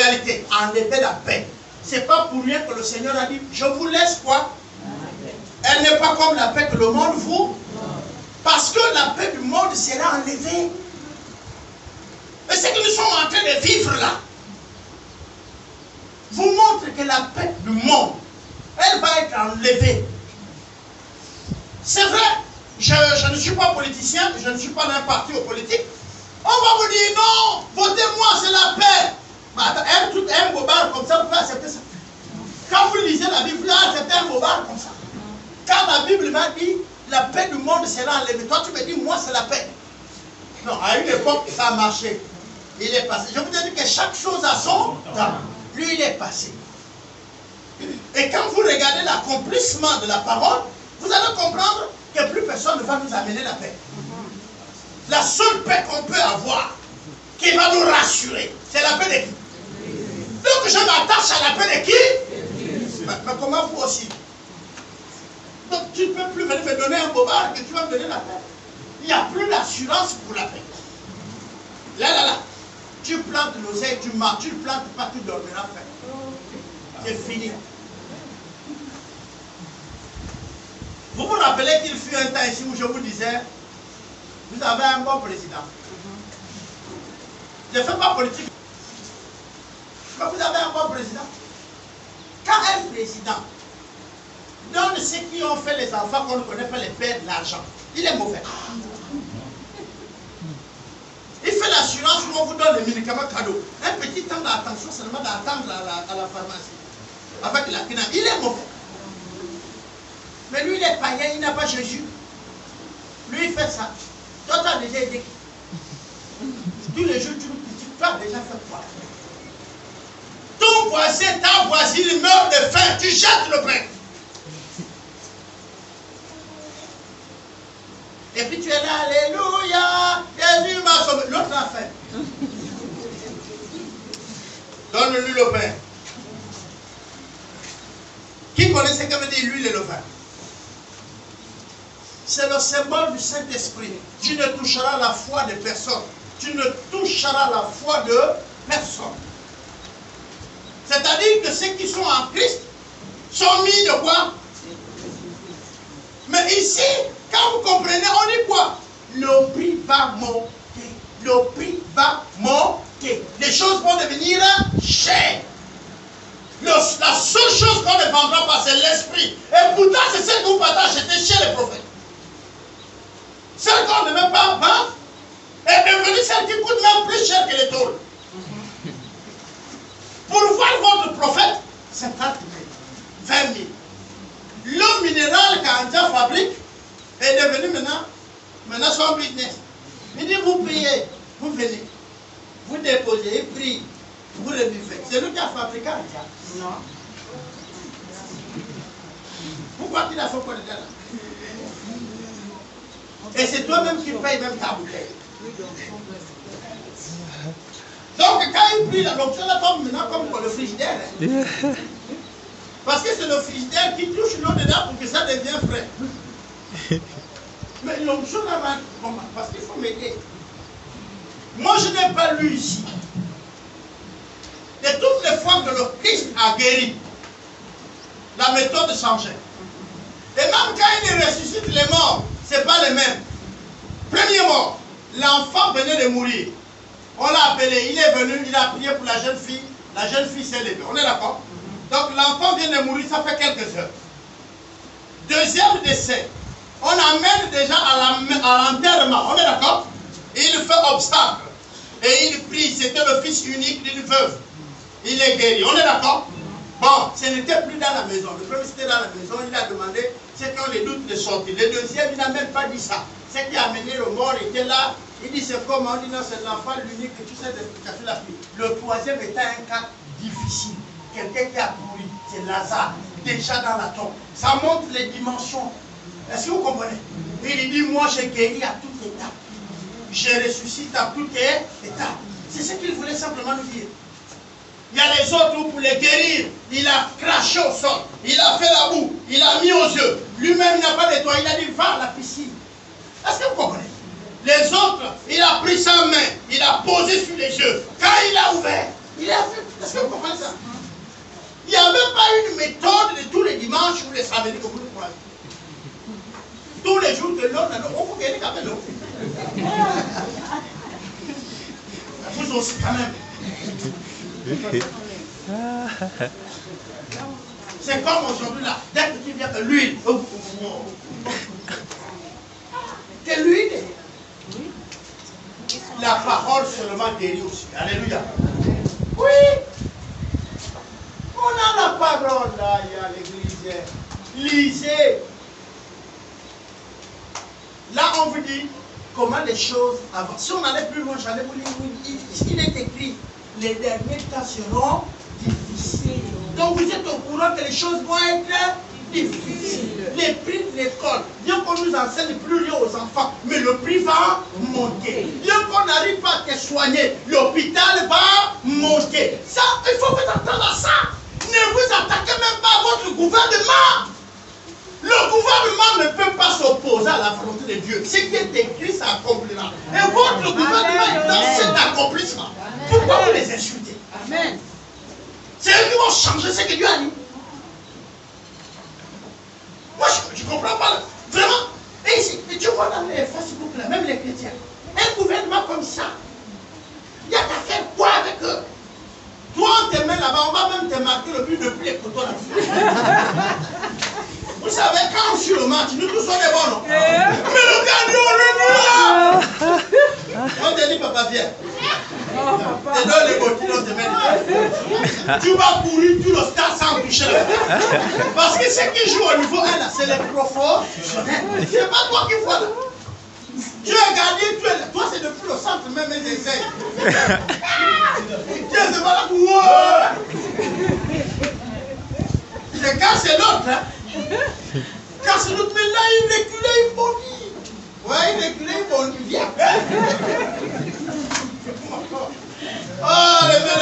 réalité, enlever la paix. C'est pas pour rien que le Seigneur a dit, je vous laisse quoi? Elle n'est pas comme la paix que le monde vous. Parce que la paix du monde sera enlevée. Et ce que nous sommes en train de vivre là, vous montre que la paix du monde, elle va être enlevée. C'est vrai, je ne suis pas politicien, je ne suis pas d'un parti politique. On va vous dire non, votez-moi, c'est la paix. Mais attends, un bobard comme ça, vous pouvez accepter ça. Quand vous lisez la Bible, vous pouvez accepter un bobard comme ça. Quand la Bible m'a dit, la paix du monde sera enlevée. Toi, tu me dis, moi, c'est la paix. Non, à une époque, ça a marché. Il est passé. Je vous ai dit que chaque chose a son temps. Lui, il est passé. Et quand vous regardez l'accomplissement de la parole, vous allez comprendre que plus personne ne va nous amener la paix. La seule paix qu'on peut avoir, qui va nous rassurer, c'est la paix de qui? Donc je m'attache à la paix de qui? Mais comment vous aussi? Donc tu ne peux plus venir me donner un bobard que tu vas me donner la paix. Il n'y a plus d'assurance pour la paix. Là. Tu plantes l'oseille, tu marches, tu ne plantes pas, tu dormiras paix. C'est fini. Vous vous rappelez qu'il fut un temps ici où je vous disais, vous avez un bon président. Je ne fais pas politique. Mais vous avez un bon président. Quand un président donne ce qui ont fait les enfants qu'on ne connaît pas les pères de l'argent, il est mauvais. Il fait l'assurance où on vous donne les médicaments cadeaux. Un petit temps d'attention seulement d'attendre à la pharmacie. Avec la quinine. Il est mauvais. Mais lui, il est païen, il n'a pas Jésus. Lui, il fait ça. Toi, tu as déjà aidé. Tous les jours, tu nous critiques. Tu as déjà fait quoi? Ton voisin, ta voisine meurt de faim. Tu jettes le pain. Et puis tu es là, alléluia, Jésus m'a sauvé. L'autre a faim. Donne-lui le pain. Qui connaît ce que veut dire l'huile et le vin? C'est le symbole du Saint-Esprit. Tu ne toucheras la foi de personne. Tu ne toucheras la foi de personne. C'est-à-dire que ceux qui sont en Christ sont mis de quoi? Mais ici, quand vous comprenez, on dit quoi? Le prix va monter. Le prix va monter. Les choses vont devenir chères. La seule chose qu'on ne vendra pas, c'est l'esprit. Et pourtant, c'est celle que vous pouvez acheter chez les prophètes. Celle qu'on ne veut pas vendre est devenue celle qui coûte même plus cher que les tôles. Pour voir votre prophète, 50 000, 20 000. L'eau minérale qu'Andja fabrique est devenue maintenant son business. Il dit, vous payez, vous venez, vous déposez, il prie, vous rebuvez. C'est lui qui a fabriqué Andja. Non. Pourquoi il a fait quoi de là? Et c'est toi-même qui paye même ta bouteille. Donc quand il prie la l'onction, là tombe maintenant comme pour le frigidaire. Parce que c'est le frigidaire qui touche l'eau dedans pour que ça devienne frais. Mais l'onction là va comment? Parce qu'il faut m'aider. Moi je n'ai pas lu ici. Et toutes les fois que le Christ a guéri, la méthode changeait. Et même quand il ressuscite les morts, ce n'est pas les mêmes. Premier mort, l'enfant venait de mourir. On l'a appelé, il est venu, il a prié pour la jeune fille s'est levée. On est d'accord? Donc l'enfant vient de mourir, ça fait quelques heures. Deuxième décès, on amène déjà à l'enterrement, on est d'accord? Il fait obstacle. Et il prie, c'était le fils unique d'une veuve. Il est guéri, on est d'accord? Bon, ce n'était plus dans la maison. Le premier c'était dans la maison, il a demandé ceux qui ont les doutes de sortir. Le deuxième, il n'a même pas dit ça. Ce qui a amené le mort était là. Il dit c'est comment? On dit non, c'est l'enfant l'unique que tu sais de la fille. Le troisième était un cas difficile. Quelqu'un qui a pourri, c'est Lazare, déjà dans la tombe. Ça montre les dimensions. Est-ce que vous comprenez? Il dit moi j'ai guéri à toute étape. Je ressuscite à toute étape. C'est ce qu'il voulait simplement nous dire. Il y a les autres où pour les guérir, il a craché au sol, il a fait la boue, il a mis aux yeux. Lui-même n'a pas nettoyé, il a dit va à la piscine. Est-ce que vous comprenez? Les autres, il a pris sa main, il a posé sur les yeux. Quand il a ouvert, il a fait Est-ce que vous comprenez ça? Il n'y avait pas une méthode de tous les dimanches ou les samedis que vous le croyez. Tous les jours de l'autre, on vous gagne quand même. Vous aussi quand même. C'est comme aujourd'hui là, dès que tu viens de l'huile. De l'huile. La parole seulement guérit aussi. Alléluia. Oui. On a la parole là, il y a l'église. Lisez. Là, on vous dit comment les choses avancent. Si on allait plus loin, j'allais vous dire, il est écrit, les derniers temps seront difficiles. Donc vous êtes au courant que les choses vont être difficiles. Les prix de l'école, bien qu'on nous enseigne plus rien aux enfants, mais le prix va monter. Bien qu'on n'arrive pas à te soigner, l'hôpital va monter. Ça, il faut vous attendre à ça. Ne vous attaquez même pas à votre gouvernement. Le gouvernement ne peut pas s'opposer à la volonté de Dieu. Ce qui est écrit s'accomplira. Et votre gouvernement est dans cet accomplissement. Pourquoi vous les insultez? Amen. C'est eux qui vont changer ce que Dieu a dit. Moi, je ne comprends pas. Vraiment. Et ici, tu vois dans les Facebook, là, même les chrétiens, un gouvernement comme ça, il n'y a qu'à faire quoi avec eux? Toi, on te met là-bas, on va même te marquer le but de plus les poteaux là. Vous savez, quand on suit le match, nous tous on est bons, non? Mais le gars, on te dit, papa, viens. Et donne les bottines, on te met. Tu vas courir tout le stade sans toucher. Parce que ceux qui jouent au niveau 1, là, c'est les professionnels. C'est pas toi qui vois là. Tu es gardien, tu es là. Toi, c'est depuis le centre même des essais. Tu es pas là pour moi. Le gars, c'est l'autre. Hein? Car c'est l'autre, mais là, il reculait, il bondit. Ouais, il reculait, il bondit. Viens. Oh, levez.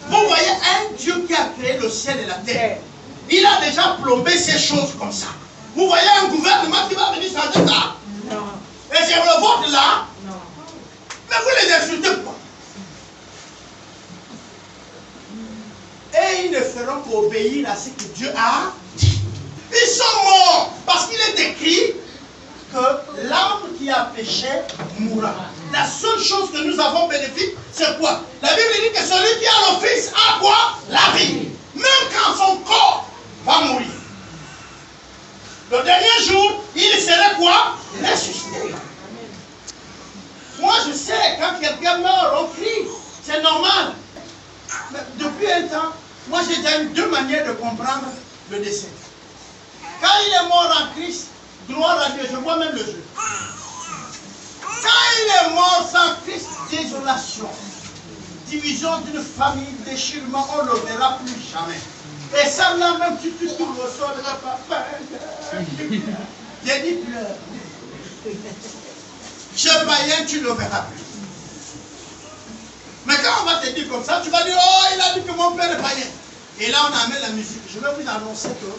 Vous voyez un Dieu qui a créé le ciel et la terre. Il a déjà plombé ces choses comme ça. Vous voyez un gouvernement qui va venir changer ça? Non. Et c'est le vôtre là? Non. Mais vous les insultez quoi? Et ils ne feront qu'obéir à ce que Dieu a dit. Ils sont morts parce qu'il est écrit que l'âme qui a péché mourra. La seule chose que nous avons bénéfique, c'est quoi? La Bible dit que celui qui a le Fils a quoi? La vie. Même quand son corps va mourir. Le dernier jour, il serait quoi? Ressuscité. Moi, je sais, quand quelqu'un meurt, on crie. C'est normal. Mais depuis un temps, moi, j'ai déjà eu deux manières de comprendre le décès. Quand il est mort en Christ, gloire à Dieu, je vois même le jeu. Quand il est mort sans Christ, désolation, division d'une famille, déchirement, on ne le verra plus jamais. Et ça, là, même si tu tournes au sol, papa, j'ai dit pleure. Chez païen, tu ne le verras plus. Mais quand on va te dire comme ça, tu vas dire, oh, il a dit que mon père est païen. Et là, on amène la musique. Je vais vous annoncer que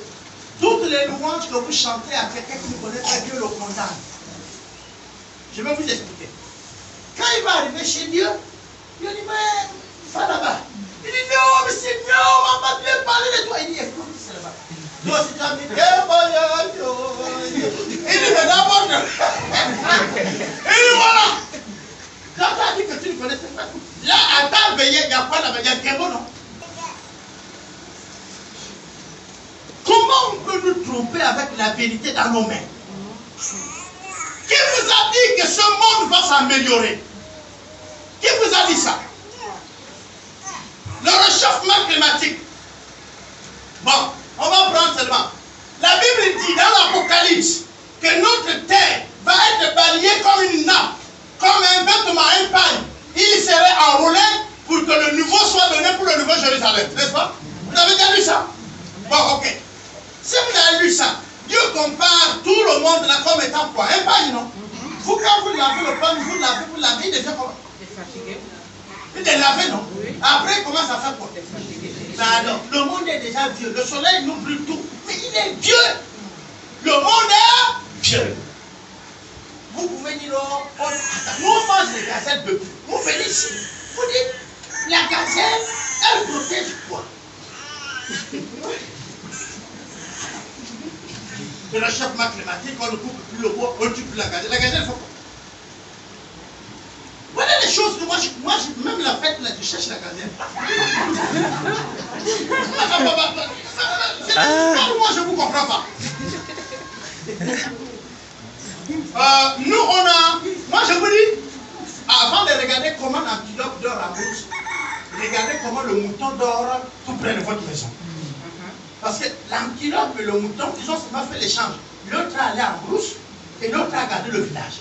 toutes les louanges que vous chantez à quelqu'un qui ne connaît pas Dieu le condamne. Je vais vous expliquer. Quand il va arriver chez Dieu, il dit, mais, va là-bas. Il dit, non, mais c'est non, on va pas parler de toi. Il dit, écoute, c'est là-bas. Toi, si tu as dit, il dit, mais d'abord, il dit, voilà. Quand tu as dit que tu ne connaissais pas tout, là, à ta veillée, il y a quoi là-bas? Il y a un bon, non? Comment on peut nous tromper avec la vérité dans nos mains? Qui vous a dit que ce monde va s'améliorer? Qui vous a dit ça? Le réchauffement climatique. Bon, on va prendre seulement. La Bible dit dans l'Apocalypse que notre terre va être balayée comme une nappe, comme un vêtement, un pagne. Il serait enroulé pour que le nouveau soit donné pour le nouveau Jérusalem. N'est-ce pas? Vous avez déjà lu ça? Bon, ok. Si vous avez lu ça, Dieu compare tout le monde là comme étant quoi? Un pagne, non? Vous, quand vous lavez le pagne, vous lavez, il devient comment? Fatigué. Il est lavé, non? Oui. Après, il commence à faire quoi? Ben alors, le monde est déjà vieux. Le soleil nous brûle tout. Mais il est vieux. Le monde est vieux. Vous pouvez dire, oh, nous on mange des gazelles de plus. Vous venez ici. Vous dites, La gazelle, elle protège quoi? Le réchauffement climatique, on ne coupe plus le bois, on tue plus la gazelle. La gazelle, il faut quoi? Voilà les choses que moi, même la fête, là, je cherche la gazelle. Moi, je ne vous comprends pas. Nous, on a... Moi, je vous dis, avant de regarder comment l'antilope dort à brousse, regardez comment le mouton dort tout près de votre maison. Parce que l'antilope et le mouton, ils ont seulement fait l'échange. L'autre a allé en brousse et l'autre a gardé le village.